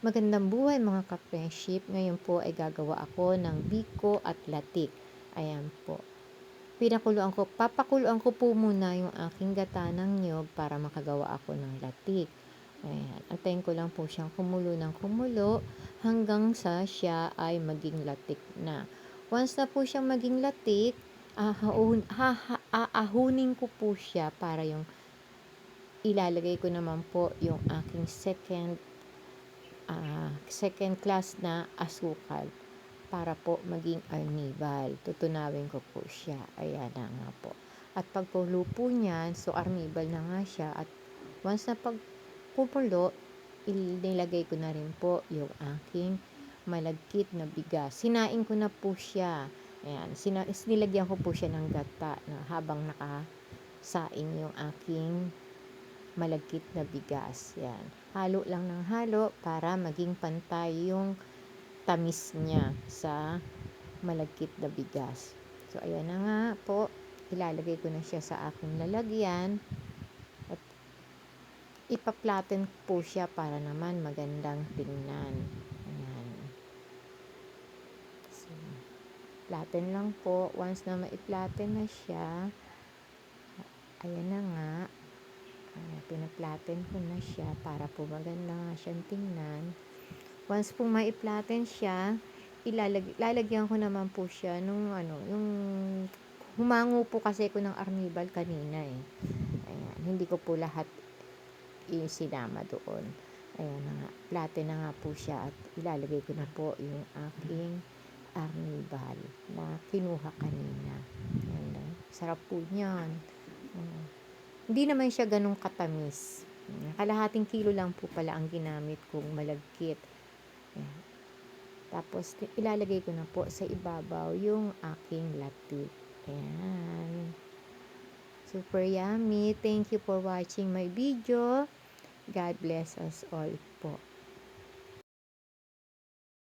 Magandang buhay mga ka-friendship. Ngayon po ay gagawa ako ng biko at latik. Ayan po. Papakuluan ko po muna yung aking gata ng niyog para makagawa ako ng latik. Ayan. Antayin ko lang po siyang kumulo ng kumulo hanggang sa siya ay maging latik na. Once na po siyang maging latik, aahunin ko po siya para yung ilalagay ko naman po yung aking second class na asukal para po maging arnibal. Tutunawin ko po siya. Ayan na nga po. At pagkulo po niyan, so arnibal na nga siya. At once na pagkukulo, nilagay ko na rin po yung aking malagkit na bigas. Sinain ko na po siya. Ayan. Nilagyan ko po siya ng gata na habang nakasaing yung aking malagkit na bigas. Yan. Halo lang ng halo para maging pantay yung tamis niya sa malagkit na bigas. So, ayan na nga po. Ilalagay ko na siya sa aking lalagyan. At ipa-flatten po siya para naman magandang tingnan. Ayan. So, flatten lang po. Once na ma-flatten na siya, ayan na nga. Pina-flatten ko na siya para po maganda nga siyang tingnan. Once po ma-flatten siya, lalagyan ko naman po siya yung humango po kasi ko ng arnibal kanina eh. Ayan, hindi ko po lahat isinama doon. Ayan na nga, flatten na nga po siya at ilalagay ko na po yung aking arnibal na kinuha kanina. Ayan, sarap po niyan. Hindi naman siya ganun katamis. Kalahating kilo lang po pala ang ginamit kong malagkit. Ayan. Tapos, ilalagay ko na po sa ibabaw yung aking latik. Ayan. Super yummy. Thank you for watching my video. God bless us all po.